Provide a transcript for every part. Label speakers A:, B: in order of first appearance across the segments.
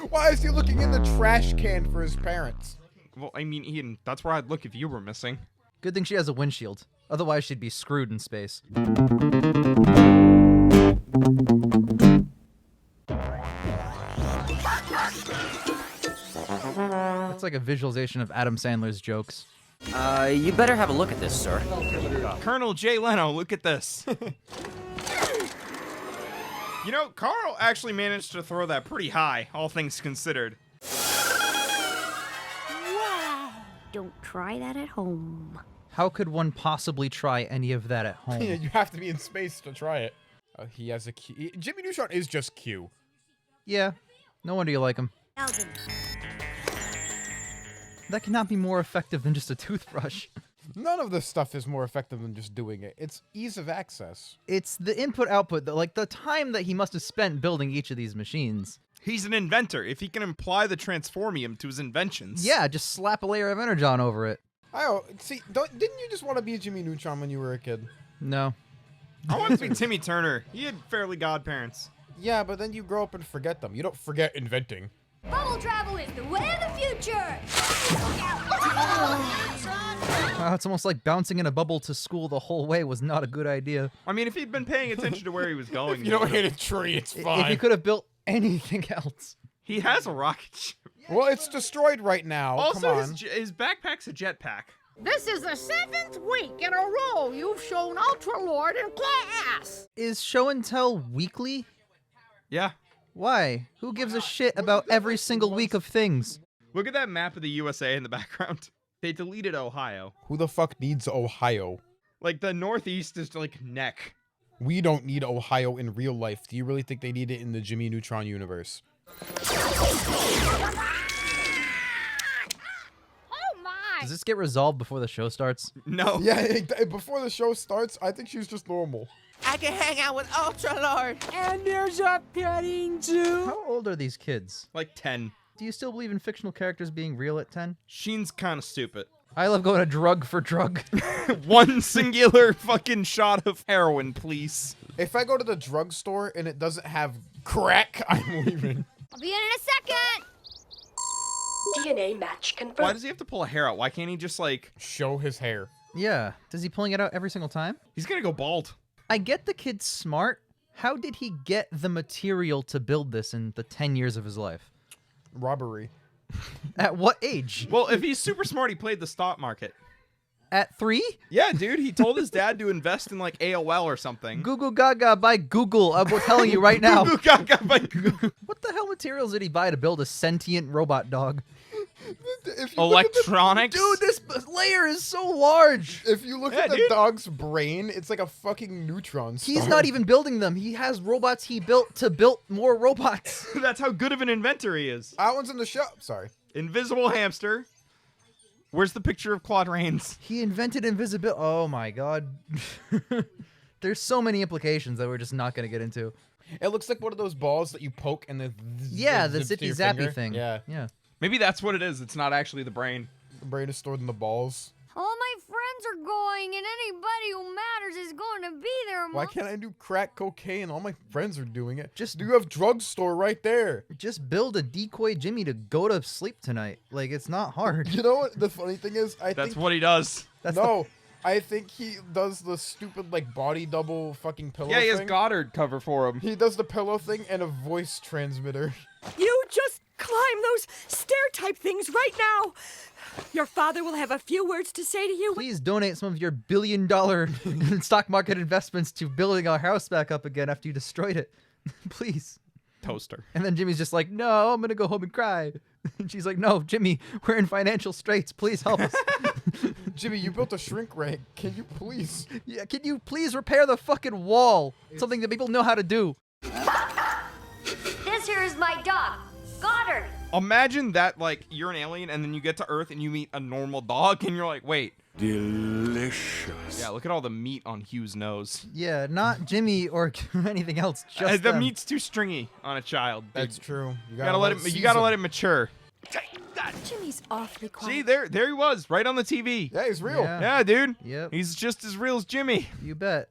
A: Why is he looking in the trash can for his parents?
B: Well, I mean, Ian, that's where I'd look if you were missing.
C: Good thing she has a windshield. Otherwise, she'd be screwed in space. That's like a visualization of Adam Sandler's jokes.
D: You better have a look at this, sir.
B: Colonel Jay Leno, look at this. You know, Carl actually managed to throw that pretty high, all things considered.
E: Wow! Don't try that at home.
C: How could one possibly try any of that at home?
A: Yeah, you have to be in space to try it. He has a Q. Jimmy Neutron is just Q.
C: Yeah, no wonder you like him.
E: Alvin.
C: That cannot be more effective than just a toothbrush.
A: None of this stuff is more effective than just doing it. It's ease of access.
C: It's the input-output, like the time that he must have spent building each of these machines.
B: He's an inventor. If he can apply the transformium to his inventions.
C: Yeah, just slap a layer of energon over it.
A: See, didn't you just want to be Jimmy Neutron when you were a kid?
C: No.
B: I wanted to be Timmy Turner. He had fairly godparents.
A: Yeah, but then you grow up and forget them. You don't forget inventing.
E: Bubble travel is the way of the future!
C: Wow, it's almost like bouncing in a bubble to school the whole way was not a good idea.
B: I mean, if he'd been paying attention to where he was going.
A: You don't hit a tree, it's fine.
C: If you could have built anything else.
B: He has a rocket ship.
A: Well, it's destroyed right now.
B: Also,
A: Come on.
B: his backpack's a jetpack.
F: This is the 7th week in a row you've shown Ultra Lord in class.
C: Is show and tell weekly?
B: Yeah.
C: Why? Who gives a shit about every single week of things?
B: Look at that map of the USA in the background. They deleted Ohio.
A: Who the fuck needs Ohio?
B: Like, the Northeast is like neck.
A: We don't need Ohio in real life. Do you really think they need it in the Jimmy Neutron universe?
F: Oh my!
C: Does this get resolved before the show starts?
B: No.
A: Yeah, before the show starts, I think she's just normal.
G: I can hang out with Ultra Lord. And there's a petting zoo.
C: How old are these kids?
B: Like 10.
C: Do you still believe in fictional characters being real at 10?
B: Sheen's kind of stupid.
C: I love going to drug for drug.
B: One singular fucking shot of heroin, please.
A: If I go to the drugstore and it doesn't have crack, I'm leaving.
E: I'll be in a second!
H: DNA match confirmed.
B: Why does he have to pull a hair out? Why can't he just, like...
A: Show his hair.
C: Yeah. Does he pulling it out every single time?
B: He's gonna go bald.
C: I get the kid's smart. How did he get the material to build this in the 10 years of his life?
A: Robbery.
C: At what age?
B: Well, if he's super smart, he played the stock market.
C: At 3?
B: Yeah, dude, he told his dad to invest in, like, AOL or something.
C: Google Gaga by Google. I'm telling you right now.
B: Google Gaga by Google.
C: What the hell materials did he buy to build a sentient robot dog?
B: Electronics?
C: Dude, this layer is so large.
A: If you look at the dog's brain, it's like a fucking neutron star.
C: He's not even building them. He has robots he built to build more robots.
B: That's how good of an inventor he is.
A: That one's in the shop. Sorry.
B: Invisible hamster. Where's the picture of Claude Rains?
C: He invented invisibility. Oh my god. There's so many implications that we're just not going to get into.
A: It looks like one of those balls that you poke and then...
C: Yeah, the
A: zips to
C: zippy
A: your
C: zappy
A: finger.
C: thing.
A: Yeah.
C: Yeah.
B: Maybe that's what it is. It's not actually the brain.
A: The brain is stored in the balls.
E: All my friends are going, and anybody who matters is going to be there,
A: Why
E: Mom.
A: can't I do crack cocaine? All my friends are doing it. Just you have drugstore right there.
C: Just build a decoy Jimmy to go to sleep tonight. Like, it's not hard.
A: You know what the funny thing is?
B: That's what he does.
A: I think he does the stupid, like, body double fucking pillow
B: Yeah, he has
A: thing.
B: Goddard cover for him.
A: He does the pillow thing and a voice transmitter.
H: You just climb those stair-type things right now. Your father will have a few words to say to you.
C: Please donate some of your billion-dollar stock market investments to building our house back up again after you destroyed it. Please.
B: Toaster.
C: And then Jimmy's just like, no, I'm going to go home and cry. And she's like, no, Jimmy, we're in financial straits. Please help us.
A: Jimmy, you built a shrink ray. Can you please?
C: Yeah, can you please repair the fucking wall? Something that people know how to do.
E: This here is my dog, Goddard.
B: Imagine that, like, you're an alien and then you get to Earth and you meet a normal dog and you're like, wait.
I: Delicious.
B: Yeah, look at all the meat on Hugh's nose.
C: Yeah, not Jimmy or anything else. Just
B: The
C: them.
B: meat's too stringy on a child.
A: That's true.
B: You gotta let it. You gotta let it mature.
H: Jimmy's awfully quiet.
B: See, there he was, right on the TV.
A: Yeah, he's real.
C: Yeah.
B: Yeah, dude.
C: Yep.
B: He's just as real as Jimmy.
C: You bet.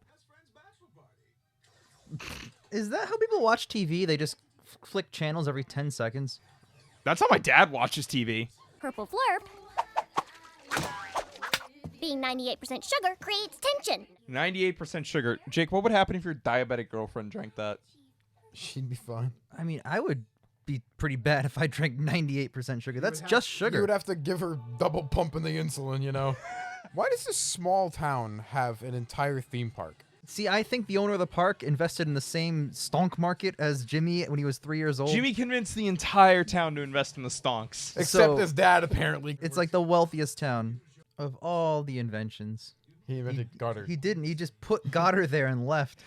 C: Is that how people watch TV? They just flick channels every 10 seconds?
B: That's how my dad watches TV.
E: Purple Flurp. Being 98% sugar creates tension.
B: 98% sugar. Jake, what would happen if your diabetic girlfriend drank that?
A: She'd be fine.
C: I mean, I would be pretty bad if I drank 98% sugar. That's just sugar.
A: You would have to give her double pumping the insulin, you know? Why does this small town have an entire theme park?
C: See, I think the owner of the park invested in the same stonk market as Jimmy when he was 3 years old.
B: Jimmy convinced the entire town to invest in the stonks.
A: Except
C: So-
A: his dad, apparently.
C: It's like the wealthiest town of all the inventions.
A: He invented Goddard.
C: He didn't. He just put Goddard there and left.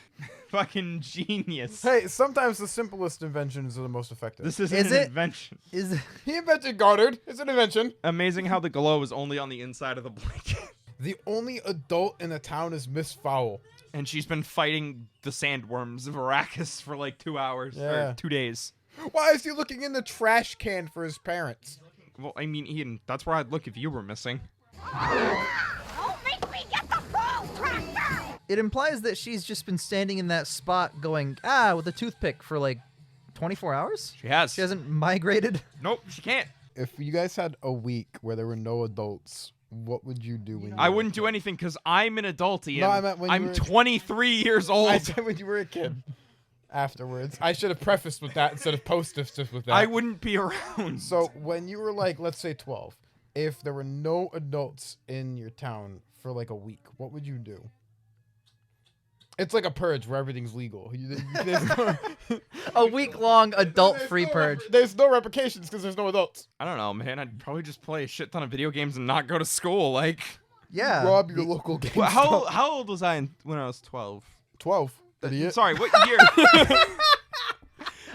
B: Fucking genius.
A: Hey, sometimes the simplest inventions are the most effective.
B: This isn't
C: Is
B: an
C: it?
B: invention.
C: Is
A: He invented Goddard. It's an invention.
B: Amazing how the glow is only on the inside of the blanket.
A: The only adult in the town is Miss Fowl.
B: And she's been fighting the sandworms of Arrakis for like 2 hours
A: Yeah.
B: or 2 days.
A: Why is he looking in the trash can for his parents?
B: Well, I mean, Ian, that's where I'd look if you were missing.
F: Don't make me get the protractor!
C: It implies that she's just been standing in that spot going, with a toothpick for like 24 hours?
B: She has.
C: She hasn't migrated?
B: Nope, she can't.
A: If you guys had a week where there were no adults, what would you do? When you
B: I
A: were
B: wouldn't
A: a
B: do anything because I'm an adult, Ian.
A: No, I meant when you
B: I'm
A: were-
B: 23 years old.
A: I said when you were a kid. Afterwards. I should have prefaced with that instead of posted with that.
B: I wouldn't be around.
A: So when you were like, let's say 12, if there were no adults in your town for like a week, what would you do? It's like a purge where everything's legal. There's no,
C: A week-long adult-free
A: there's no
C: purge.
A: There's no replications because there's no adults.
B: I don't know, man. I'd probably just play a shit ton of video games and not go to school. Like,
C: Yeah.
A: Rob your local game.
B: well, how old was I when I was 12?
A: 12. Idiot.
B: Sorry, what year?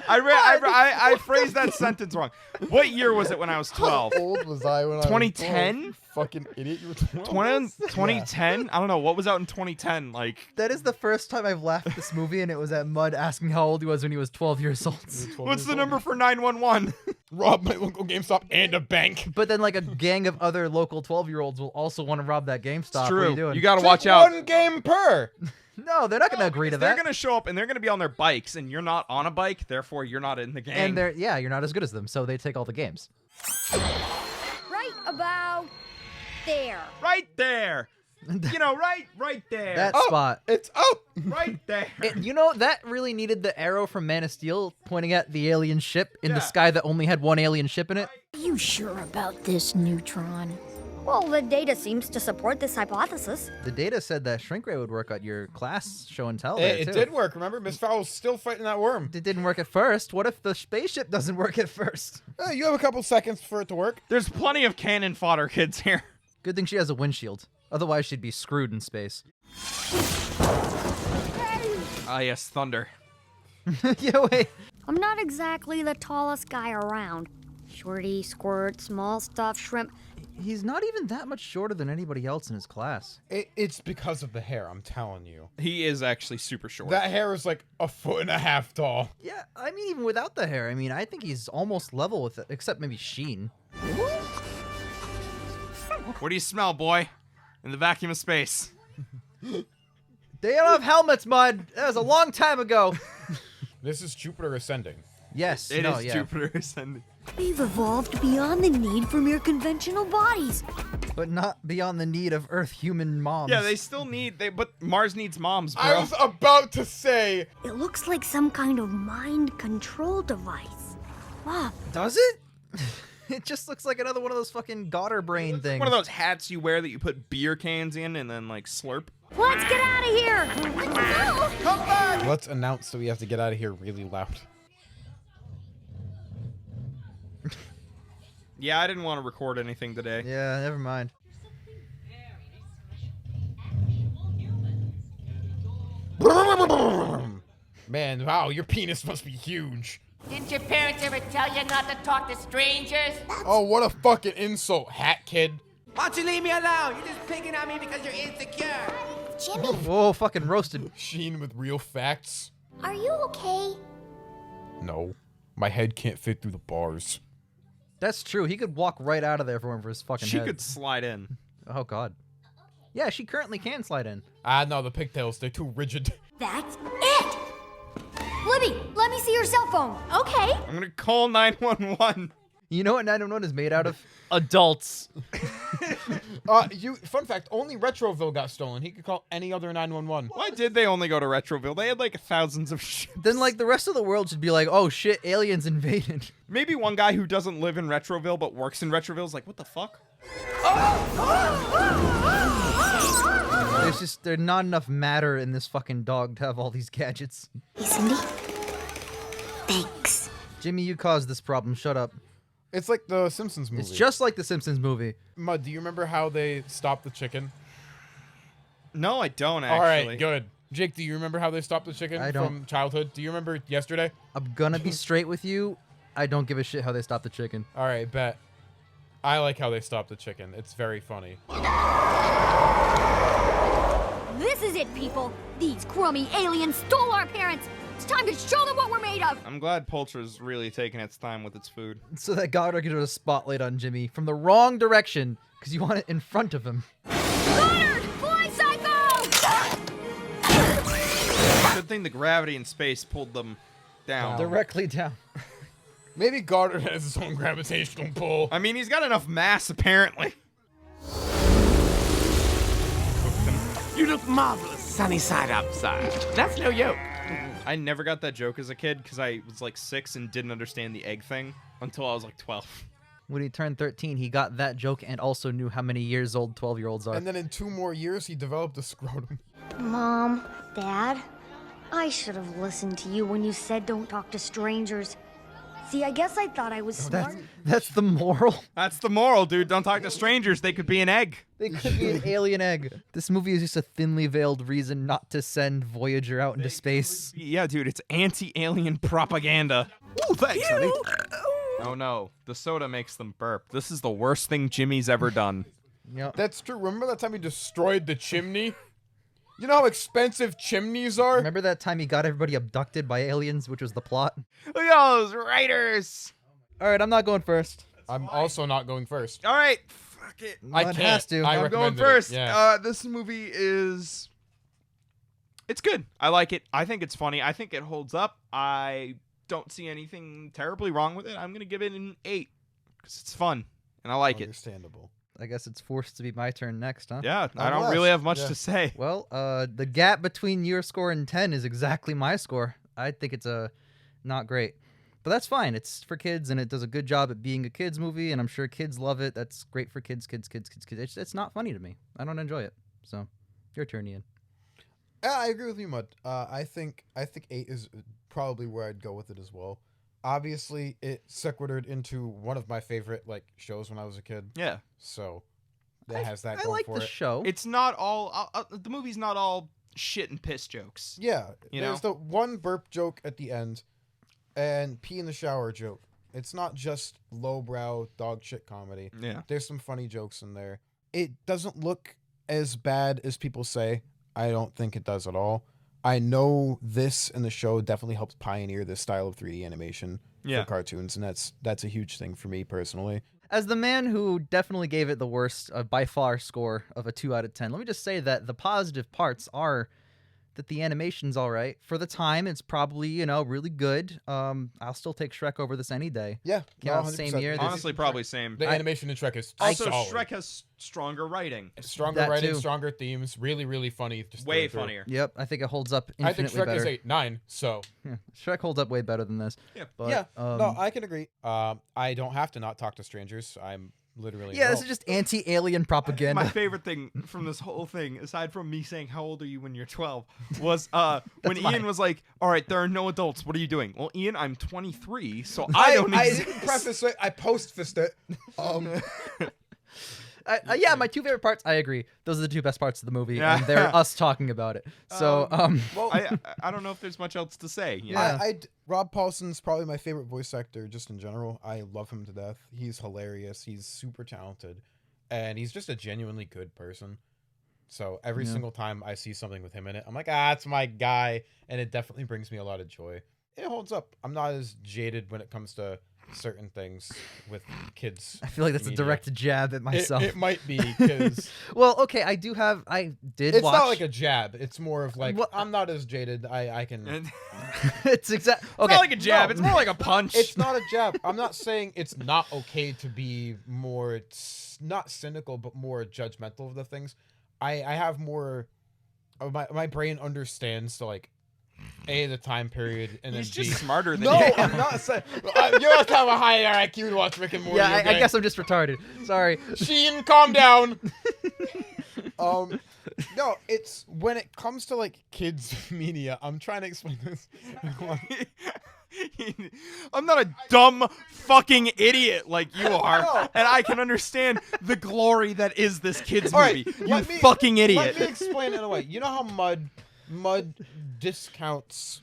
B: I phrased that sentence wrong. What year was it when I was 12?
A: How old was I when I was
B: 2010?
A: 12? Fucking idiot. You were 12.
B: 2010? I don't know. What was out in 2010? Like,
C: That is the first time I've laughed at this movie, and it was at Mud asking how old he was when he was 12 years old.
B: what's the number for 911?
A: Rob my local GameStop and a bank.
C: But then, like, a gang of other local 12-year-olds will also want to rob that GameStop.
B: It's
C: What are
B: true.
C: you doing?
B: You gotta
A: Take
B: watch out.
A: one game per.
C: No, they're not going to agree to
B: They're
C: that.
B: gonna show up and they're gonna be on their bikes, and you're not on a bike, therefore you're not in the gang.
C: And you're not as good as them, so they take all the games.
E: Right about there.
B: right there. You know, right there.
C: That
A: Oh.
C: spot.
A: It's up.
B: right there.
C: You know, that really needed the arrow from Man of Steel pointing at the alien ship in the
B: Yeah.
C: sky that only had one alien ship in it.
E: You sure about this, Neutron? Well, the data seems to support this hypothesis.
C: The data said that shrink ray would work at your class show and tell there,
A: It
C: too.
A: did work. Remember, Miss Fowl's still fighting that worm.
C: It didn't work at first. What if the spaceship doesn't work at first?
A: You have a couple seconds for it to work.
B: There's plenty of cannon fodder kids here.
C: Good thing she has a windshield. Otherwise, she'd be screwed in space.
B: Ah, yes, thunder.
C: Yeah, wait.
E: I'm not exactly the tallest guy around. Shorty, squirt, small stuff, shrimp.
C: He's not even that much shorter than anybody else in his class.
A: It's because of the hair, I'm telling you.
B: He is actually super short.
A: That hair is like 1.5 feet tall.
C: Yeah, I mean, even without the hair, I think he's almost level with it, except maybe Sheen.
B: What do you smell, boy? In the vacuum of space.
C: They don't have helmets, Mud. That was a long time ago.
A: This is Jupiter ascending.
C: Yes,
B: It is
C: yeah.
B: Jupiter ascending.
E: We've evolved beyond the need for mere conventional bodies.
C: But not beyond the need of Earth human moms.
B: Yeah, they still need but Mars needs moms, bro.
A: I was about to say.
E: It looks like some kind of mind control device. Wow.
C: Does it? It just looks like another one of those fucking Goddard brain things.
B: One of those hats you wear that you put beer cans in and then like slurp.
E: Let's get out of here.
B: Come back!
A: Let's announce that we have to get out of here really loud.
B: Yeah, I didn't want to record anything today.
C: Yeah, never mind.
A: Man, wow, your penis must be huge.
G: Didn't your parents ever tell you not to talk to strangers?
A: Oh, what a fucking insult, hat kid.
G: Why don't you leave me alone? You're just picking on me because you're insecure.
E: Jimmy,
C: Whoa, fucking roasted.
A: Sheen with real facts.
E: are you okay?
A: No, my head can't fit through the bars.
C: That's true. He could walk right out of there for his fucking
B: She
C: head.
B: could slide in.
C: Oh, God. Yeah, she currently can slide in.
A: Ah, no, the pigtails, they're too rigid.
E: That's it. Libby, let me see your cell phone. Okay.
B: I'm gonna call 911.
C: You know what 911 is made out of? Adults.
A: Fun fact, only Retroville got stolen. He could call any other 911.
B: Why did they only go to Retroville? They had like thousands of ships.
C: Then like the rest of the world should be like, oh shit, aliens invaded.
B: Maybe one guy who doesn't live in Retroville but works in Retroville is like, what the fuck?
C: There's not enough matter in this fucking dog to have all these gadgets.
E: Hey, Cindy. Thanks.
C: Jimmy, you caused this problem. Shut up.
A: It's like the Simpsons movie.
C: It's just like the Simpsons movie.
A: Mud, do you remember how they stopped the chicken?
B: No, I don't actually.
A: All right, good. Jake, do you remember how they stopped the chicken
C: I don't.
A: from childhood? Do you remember yesterday?
C: I'm gonna be straight with you. I don't give a shit how they stop the chicken.
A: All right, bet. I like how they stopped the chicken. It's very funny.
E: This is it, people. These crummy aliens stole our parents. It's time to show them what we're made of.
B: I'm glad Pultra's really taking its time with its food.
C: So that Goddard could do a spotlight on Jimmy from the wrong direction because you want it in front of him.
E: Goddard, fly psycho!
B: Good thing the gravity in space pulled them down.
C: Directly down.
A: Maybe Goddard has his own gravitational pull.
B: I mean, he's got enough mass apparently.
G: You look marvelous, sunny side upside. That's no joke.
B: I never got that joke as a kid because I was like 6 and didn't understand the egg thing until I was like 12.
C: When he turned 13, he got that joke and also knew how many years old 12-year-olds are.
A: And then in 2 more years, he developed a scrotum.
E: Mom, Dad, I should have listened to you when you said don't talk to strangers. See, I guess I thought I was smart.
C: That's the moral.
B: That's the moral, dude. Don't talk to strangers. They could be an egg.
C: They could be an alien egg. This movie is just a thinly veiled reason not to send Voyager out into space.
B: Yeah, dude. It's anti-alien propaganda.
G: Ooh, thanks, honey.
B: Oh no, the soda makes them burp. This is the worst thing Jimmy's ever done.
C: Yep.
A: That's true. Remember that time he destroyed the chimney? You know how expensive chimneys are?
C: Remember that time he got everybody abducted by aliens, which was the plot?
B: Look at those writers.
C: All right, I'm not going first.
A: I'm also not going first.
B: All right, fuck it.
A: I
C: One
A: can't.
C: has to.
A: I
B: I'm going
A: recommended it.
B: first.
A: Yeah.
B: This movie is... It's good. I like it. I think it's funny. I think it holds up. I don't see anything terribly wrong with it. I'm going to give it an 8 because it's fun and I like it.
A: Understandable.
C: I guess it's forced to be my turn next, huh?
B: Yeah, I don't
A: Unless-
B: really have much
A: yeah.
B: to say.
C: Well, the gap between your score and 10 is exactly my score. I think it's not great. But that's fine. It's for kids, and it does a good job at being a kids movie, and I'm sure kids love it. That's great for kids. It's not funny to me. I don't enjoy it. So, your turn, Ian.
A: Yeah, I agree with you, Mud. I think 8 is probably where I'd go with it as well. Obviously, it sequestered into one of my favorite shows when I was a kid.
B: Yeah.
A: So that has that
C: I
A: going
C: like
A: for
C: the
A: it.
C: show.
B: It's not all... the movie's not all shit and piss jokes.
A: Yeah,
B: You
A: there's the one burp joke at the end, and pee in the shower joke. It's not just lowbrow dog shit comedy.
B: Yeah.
A: There's some funny jokes in there. It doesn't look as bad as people say. I don't think it does at all. I know this and the show definitely helped pioneer this style of 3D animation for cartoons, and that's a huge thing for me personally.
C: As the man who definitely gave it the worst by far score of a 2 out of 10, let me just say that the positive parts are that the animation's all right. For the time, it's probably, really good. I'll still take Shrek over this any day.
A: Yeah.
C: Yeah,
A: no,
C: same
A: 100%.
C: year.
B: Honestly, probably same.
A: The animation in Shrek is
B: Also,
A: solid.
B: Shrek has stronger writing.
A: Stronger
C: That
A: writing,
C: too.
A: stronger themes, really, really funny. Just
B: Way
A: through.
B: funnier.
C: Yep, I think it holds up
A: I think
C: infinitely
A: Shrek
C: better.
A: is 9, so
C: Yeah, Shrek holds up way better than this.
B: Yeah.
C: But,
A: yeah. No, I can agree. I don't have to not talk to strangers. I'm literally
C: yeah, this is just anti-alien propaganda.
B: My favorite thing from this whole thing, aside from me saying, how old are you when you're 12, was when Ian was like, all right, there are no adults. What are you doing? Well, Ian, I'm 23, so I don't
A: I
B: exist.
A: didn't preface it. I post-faced it.
C: Yeah, my 2 favorite parts, I agree. Those are the 2 best parts of the movie,
B: Yeah.
C: and they're us talking about it. So,
A: Well,
B: I don't know if there's much else to say. You know?
C: Yeah.
A: Rob Paulson's probably my favorite voice actor just in general. I love him to death. He's hilarious. He's super talented, and he's just a genuinely good person. So every single time I see something with him in it, I'm like, it's my guy, and it definitely brings me a lot of joy. It holds up. I'm not as jaded when it comes to certain things with kids.
C: I feel like that's
A: media.
C: a direct jab at myself.
A: It might be because
C: well, okay, I did
A: it's
C: watch.
A: not like a jab. It's more of like
C: What-
A: I'm not as jaded. I can.
C: it's exact.
B: It's
C: Okay,
B: not like a jab.
A: No.
B: It's more like a punch.
A: It's not a jab. I'm not saying it's not okay to be more. It's not cynical, but more judgmental of the things. I have more. My brain understands to like. The time period, and
B: He's
A: then
B: just
A: B.
B: smarter than
A: No,
B: you.
A: I'm not saying. You have to have a higher IQ to watch Rick and Morty.
C: yeah, I
A: okay?
C: guess I'm just retarded. Sorry.
A: Sheen, calm down. No, it's when it comes to like kids media. I'm trying to explain this.
B: I'm not a dumb fucking idiot like you are,
A: No.
B: and I can understand the glory that is this kids
A: All right,
B: movie. You
A: let me-
B: fucking idiot.
A: Let me explain it in a way. You know how Mud discounts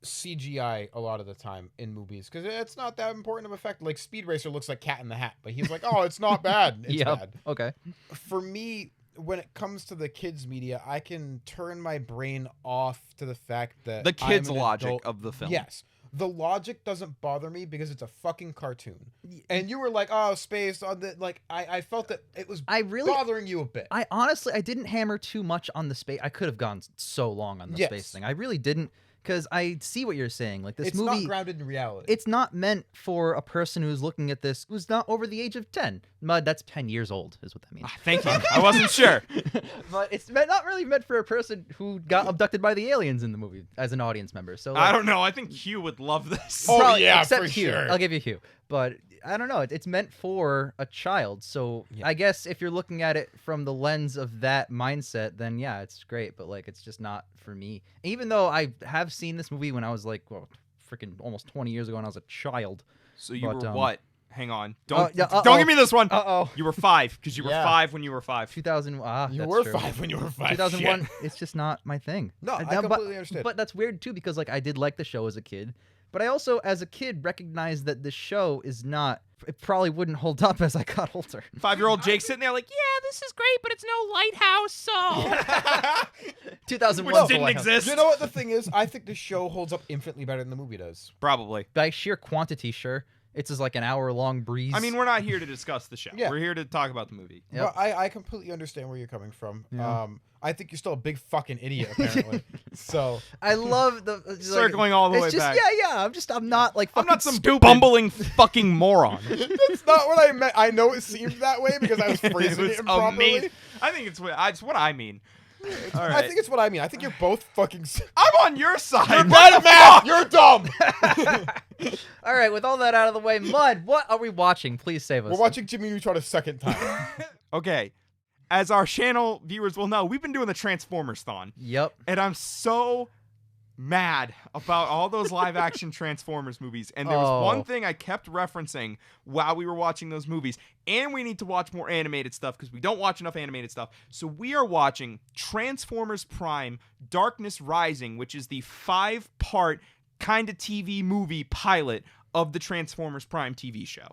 A: CGI a lot of the time in movies because it's not that important of effect. Like Speed Racer looks like Cat in the Hat, but he's like, oh, it's not bad. It's
C: Yep.
A: bad.
C: Okay.
A: For me, when it comes to the kids media, I can turn my brain off to the fact that
B: The kids'
A: I'm an
B: logic
A: adult.
B: of the film.
A: Yes. The logic doesn't bother me because it's a fucking cartoon. And you were like, oh, space. Like, I felt that it was bothering you a bit.
C: I honestly, I didn't hammer too much on the space. I could have gone so long on the
A: Yes.
C: space thing. I really didn't, because I see what you're saying. Like this
A: It's
C: movie,
A: not grounded in reality.
C: it's not meant for a person who's looking at this who's not over the age of 10. Mud, that's 10 years old, is what that means.
B: Thank you. I wasn't sure.
C: But it's not really meant for a person who got abducted by the aliens in the movie as an audience member. So
B: I
C: like,
B: don't know. I think Hugh would love this.
A: Oh,
C: probably-
A: yeah,
C: except
A: for
C: Hugh.
A: sure.
C: I'll give you Hugh. But I don't know. It's meant for a child. So
A: Yeah.
C: I guess if you're looking at it from the lens of that mindset, then yeah, it's great. But like, it's just not for me. Even though I have seen this movie when I was like, well, freaking almost 20 years ago when I was a child.
B: So you
C: But,
B: were
C: don't
B: what? Hang on. Don't
C: yeah,
B: don't give me this one.
C: Uh-oh.
B: You were 5 because you were
A: Yeah.
B: 5 when you were 5.
C: 2000.
A: you
C: that's
A: were
C: true.
A: 5 when you were 5.
C: 2001.
A: Shit.
C: It's just not my thing.
A: No, I
C: but-
A: completely understand.
C: But that's weird too because like I did like the show as a kid, but I also as a kid recognized that the show is not. It probably wouldn't hold up as I got older.
B: 5-year-old Jake sitting there like, yeah, this is great, but it's no lighthouse, so
C: 2001
B: which
C: was the
B: didn't
C: Lighthouse.
B: exist.
A: You know what the thing is? I think the show holds up infinitely better than the movie does.
B: Probably.
C: By sheer quantity, sure. It's just like an hour-long breeze.
B: I mean, we're not here to discuss the show.
A: Yeah.
B: We're here to talk about the movie.
C: Yep.
A: But I completely understand where you're coming from.
C: Yeah.
A: I think you're still a big fucking idiot, apparently. So
C: I love the like,
B: Circling all the
C: it's
B: way
C: just,
B: back.
C: Yeah. I'm not like
B: I'm
C: fucking
B: not some
C: stupid.
B: bumbling fucking moron.
A: that's not what I meant. I know it seemed that way because I was phrasing it improperly.
B: amazing. I think it's what I mean. All right.
A: I think it's what I mean. I think you're both fucking.
B: I'm on your side.
A: You're bad at math. You're dumb.
C: All right, with all that out of the way, Mud, what are we watching? Please save us.
A: We're watching Jimmy Neutron a second time.
B: Okay. As our channel viewers will know, we've been doing the Transformers-thon.
C: Yep.
B: And I'm so mad about all those live action Transformers movies. And there was one thing I kept referencing while we were watching those movies. And we need to watch more animated stuff because we don't watch enough animated stuff. So we are watching Transformers Prime Darkness Rising, which is the 5-part kind of TV movie pilot of the Transformers Prime TV show.